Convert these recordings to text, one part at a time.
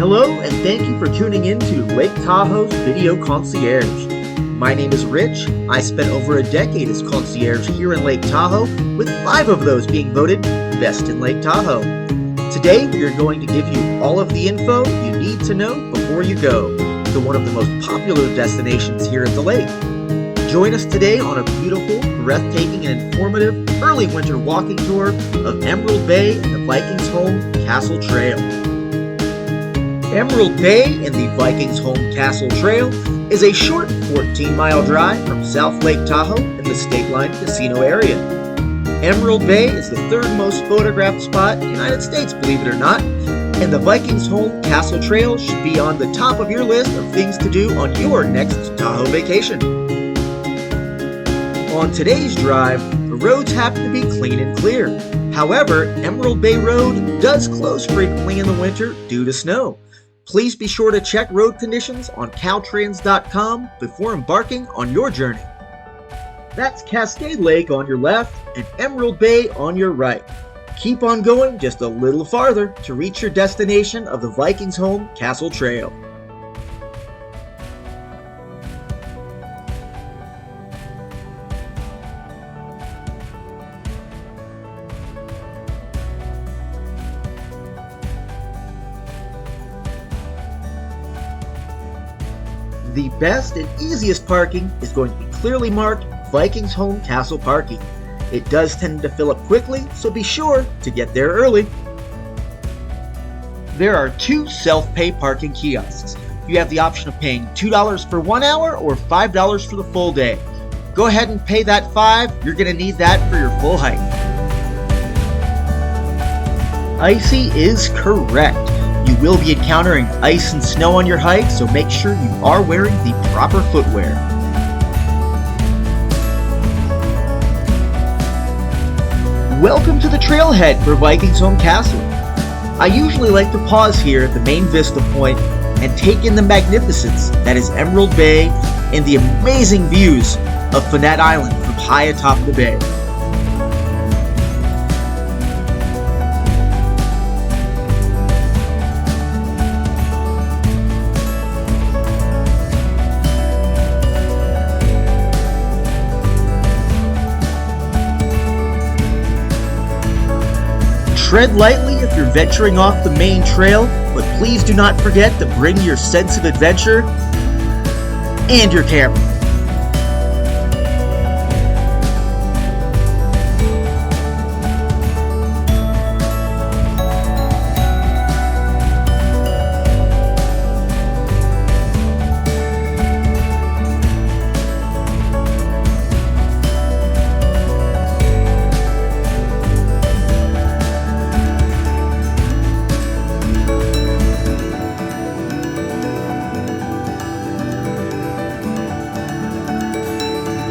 Hello and thank you for tuning in to Lake Tahoe's Video Concierge. My name is Rich. I spent over a decade as concierge here in Lake Tahoe, with 5 of those being voted Best in Lake Tahoe. Today we are going to give you all of the info you need to know before you go to one of the most popular destinations here at the lake. Join us today on a beautiful, breathtaking, and informative early winter walking tour of Emerald Bay and the Vikings' home Castle Trail. Emerald Bay and the Vikings' home Castle Trail is a short 14-mile drive from South Lake Tahoe in the State Line Casino area. Emerald Bay is the 3rd most photographed spot in the United States, believe it or not, and the Vikings' home Castle Trail should be on the top of your list of things to do on your next Tahoe vacation. On today's drive, the roads happen to be clean and clear. However, Emerald Bay Road does close frequently in the winter due to snow. Please be sure to check road conditions on caltrans.com before embarking on your journey. That's Cascade Lake on your left and Emerald Bay on your right. Keep on going just a little farther to reach your destination of the Vikings' home Castle Trail. The best and easiest parking is going to be clearly marked Vikings Home Castle Parking. It does tend to fill up quickly, so be sure to get there early. There are 2 self-pay parking kiosks. You have the option of paying $2 for 1 hour or $5 for the full day. Go ahead and pay that $5. You're going to need that for your full hike. Icy is correct. You will be encountering ice and snow on your hike, so make sure you are wearing the proper footwear. Welcome to the trailhead for Vikings Home Castle. I usually like to pause here at the main vista point and take in the magnificence that is Emerald Bay and the amazing views of Finette Island from high atop the bay. Tread lightly if you're venturing off the main trail, but please do not forget to bring your sense of adventure and your camera.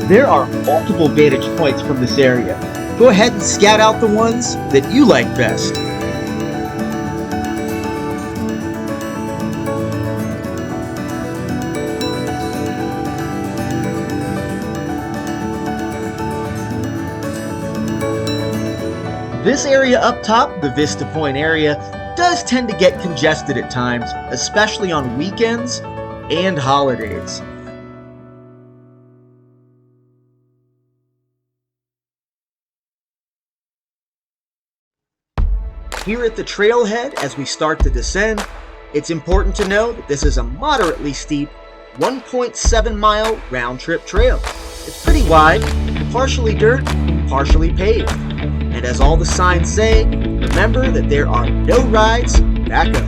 There are multiple vantage points from this area. Go ahead and scout out the ones that you like best. This area up top, the Vista Point area, does tend to get congested at times, especially on weekends and holidays. Here at the trailhead, as we start to descend, it's important to know that this is a moderately steep 1.7-mile round-trip trail. It's pretty wide, partially dirt, partially paved. And as all the signs say, remember that there are no rides back up.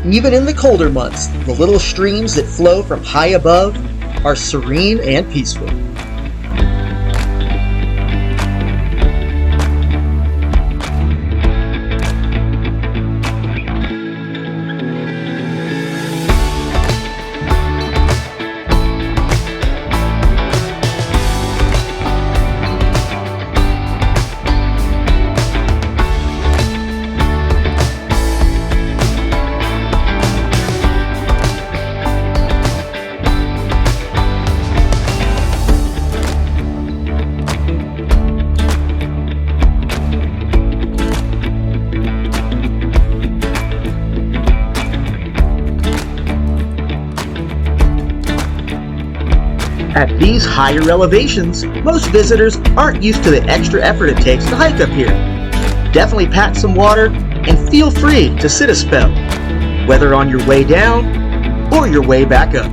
Even in the colder months, the little streams that flow from high above are serene and peaceful. At these higher elevations, most visitors aren't used to the extra effort it takes to hike up here. Definitely pack some water and feel free to sit a spell, whether on your way down or your way back up.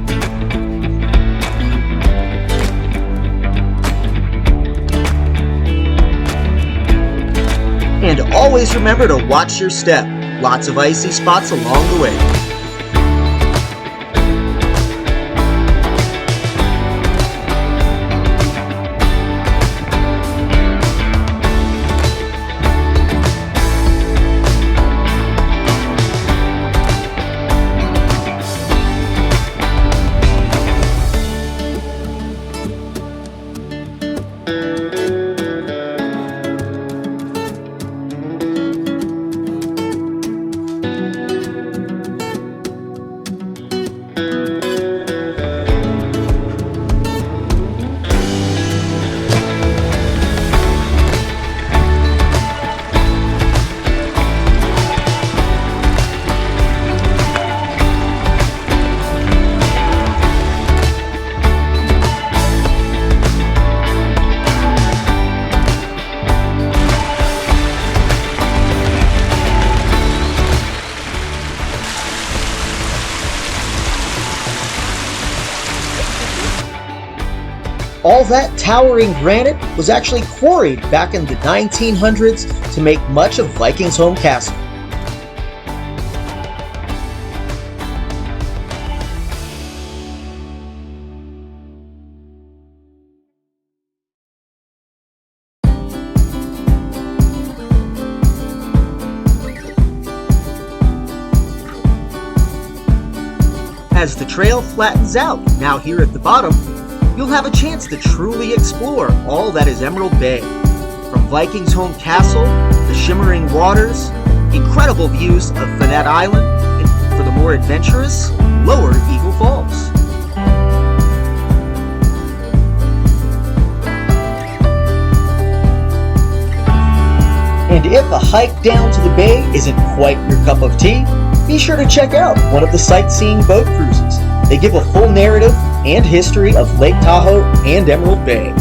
And always remember to watch your step. Lots of icy spots along the way. All that towering granite was actually quarried back in the 1900s to make much of Viking's home castle. As the trail flattens out, now here at the bottom, you'll have a chance to truly explore all that is Emerald Bay. From Viking's home castle, the shimmering waters, incredible views of Finette Island, and for the more adventurous, Lower Eagle Falls. And if a hike down to the bay isn't quite your cup of tea, be sure to check out one of the sightseeing boat cruises. They give a full narrative and history of Lake Tahoe and Emerald Bay.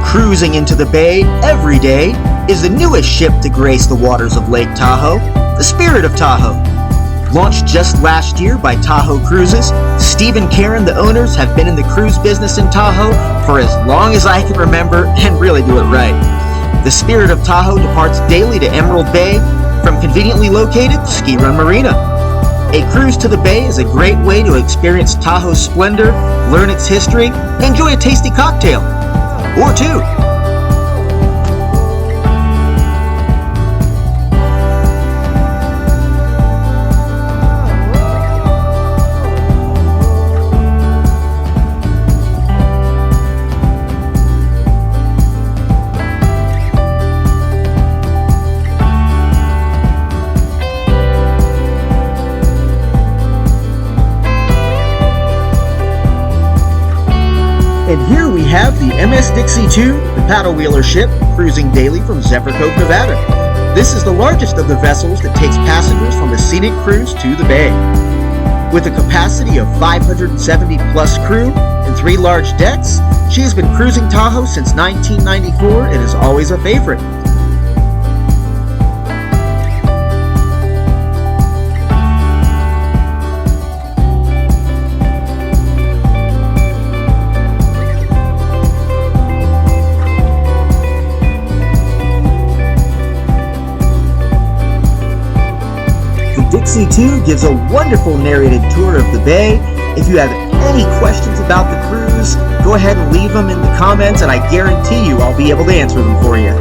Cruising into the bay every day is the newest ship to grace the waters of Lake Tahoe, the Spirit of Tahoe. Launched just last year by Tahoe Cruises, Steve and Karen, the owners, have been in the cruise business in Tahoe for as long as I can remember and really do it right. The Spirit of Tahoe departs daily to Emerald Bay from conveniently located Ski Run Marina. A cruise to the bay is a great way to experience Tahoe's splendor, learn its history, and enjoy a tasty cocktail. Or two. And here we have the MS Dixie II, the paddle wheeler ship, cruising daily from Zephyr Cove, Nevada. This is the largest of the vessels that takes passengers from a scenic cruise to the bay. With a capacity of 570 plus crew and 3 large decks, she has been cruising Tahoe since 1994 and is always a favorite. Dixie II gives a wonderful narrated tour of the bay. If you have any questions about the cruise, go ahead and leave them in the comments and I guarantee you I'll be able to answer them for you.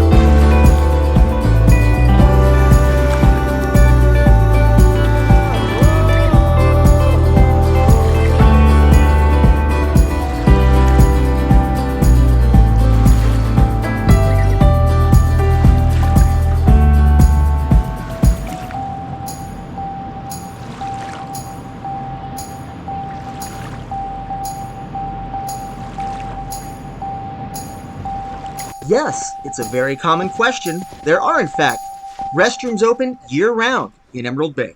Yes, it's a very common question. There are, in fact, restrooms open year-round in Emerald Bay.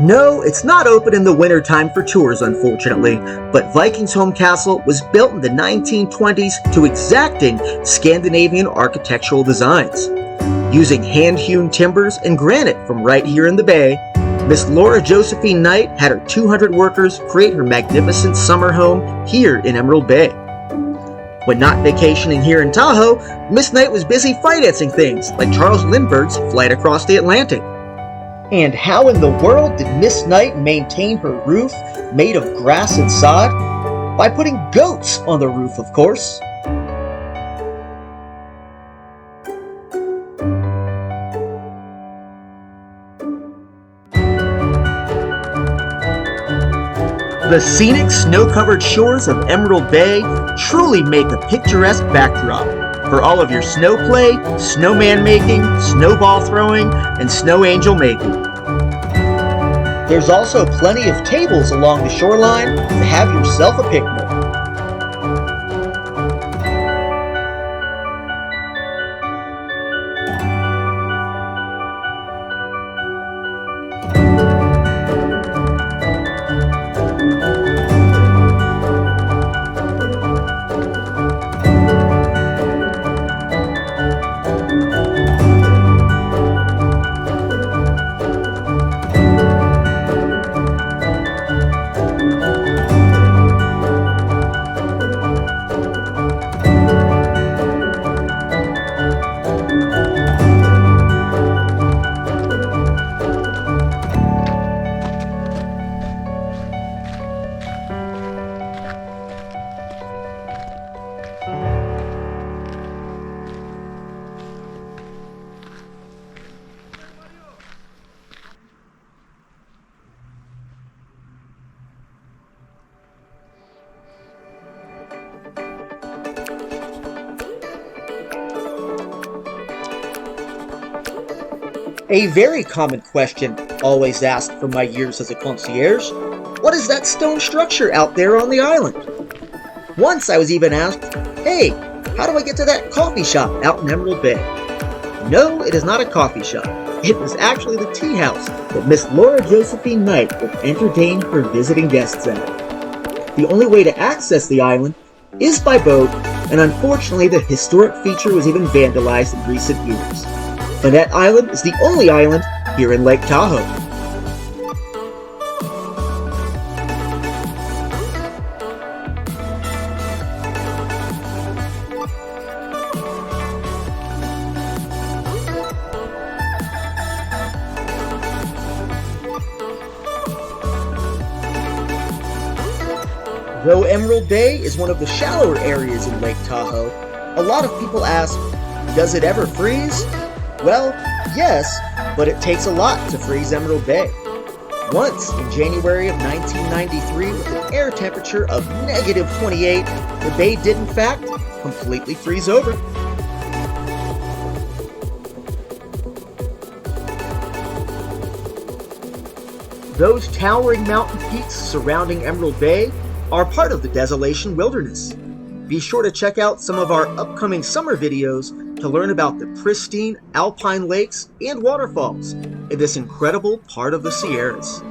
No, it's not open in the wintertime for tours, unfortunately, but Viking's home castle was built in the 1920s to exacting Scandinavian architectural designs. Using hand-hewn timbers and granite from right here in the bay, Miss Laura Josephine Knight had her 200 workers create her magnificent summer home here in Emerald Bay. When not vacationing here in Tahoe, Miss Knight was busy financing things like Charles Lindbergh's flight across the Atlantic. And how in the world did Miss Knight maintain her roof made of grass and sod? By putting goats on the roof, of course. The scenic snow-covered shores of Emerald Bay truly make a picturesque backdrop for all of your snow play, snowman making, snowball throwing, and snow angel making. There's also plenty of tables along the shoreline to have yourself a picnic. A very common question always asked from my years as a concierge: what is that stone structure out there on the island? Once I was even asked, hey, how do I get to that coffee shop out in Emerald Bay? No, it is not a coffee shop. It was actually the tea house that Miss Laura Josephine Knight would entertain her visiting guests at. The only way to access the island is by boat, and unfortunately the historic feature was even vandalized in recent years. And that island is the only island here in Lake Tahoe. Though Emerald Bay is one of the shallower areas in Lake Tahoe, a lot of people ask, does it ever freeze? Well, yes, but it takes a lot to freeze Emerald Bay. Once, in January of 1993, with an air temperature of -28, the bay did in fact completely freeze over. Those towering mountain peaks surrounding Emerald Bay are part of the Desolation Wilderness. Be sure to check out some of our upcoming summer videos to learn about the pristine alpine lakes and waterfalls in this incredible part of the Sierras.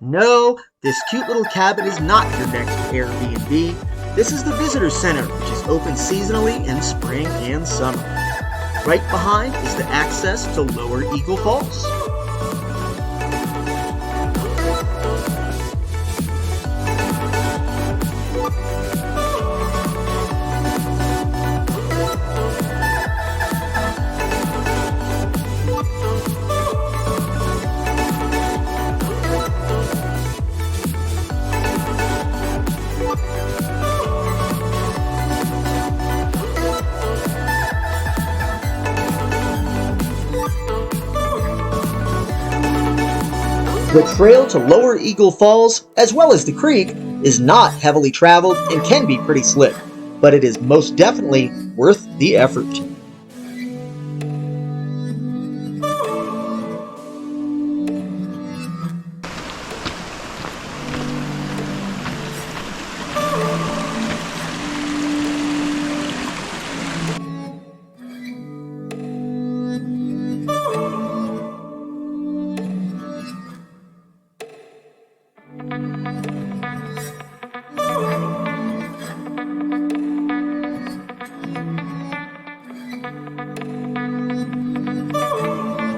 No, this cute little cabin is not your next Airbnb. This is the Visitor Center, which is open seasonally in spring and summer. Right behind is the access to Lower Eagle Falls. The trail to Lower Eagle Falls, as well as the creek, is not heavily traveled and can be pretty slick, but it is most definitely worth the effort.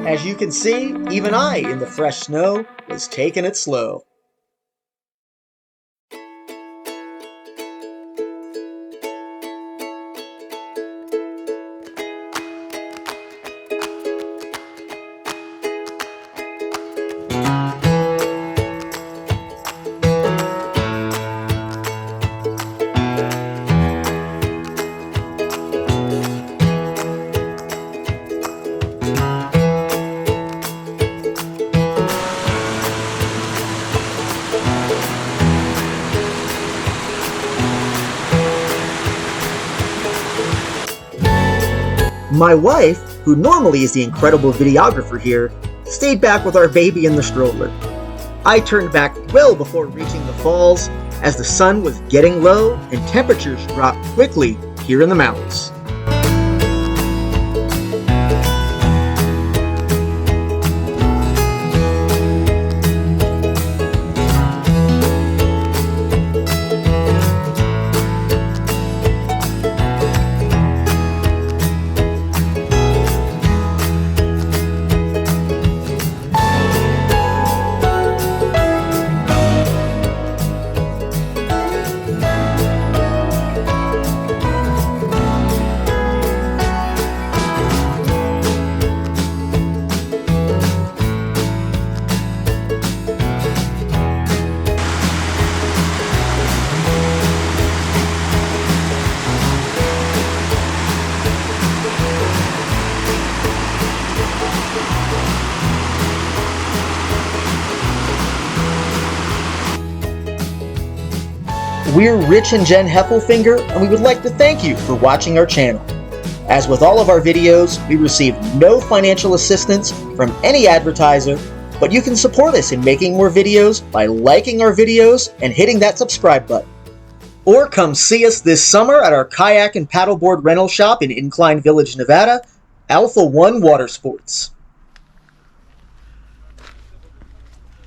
As you can see, even I, in the fresh snow, was taking it slow. My wife, who normally is the incredible videographer here, stayed back with our baby in the stroller. I turned back well before reaching the falls, as the sun was getting low and temperatures dropped quickly here in the mountains. We're Rich and Jen Heffelfinger, and we would like to thank you for watching our channel. As with all of our videos, we receive no financial assistance from any advertiser, but you can support us in making more videos by liking our videos and hitting that subscribe button. Or come see us this summer at our kayak and paddleboard rental shop in Incline Village, Nevada, Alpha One Water Sports.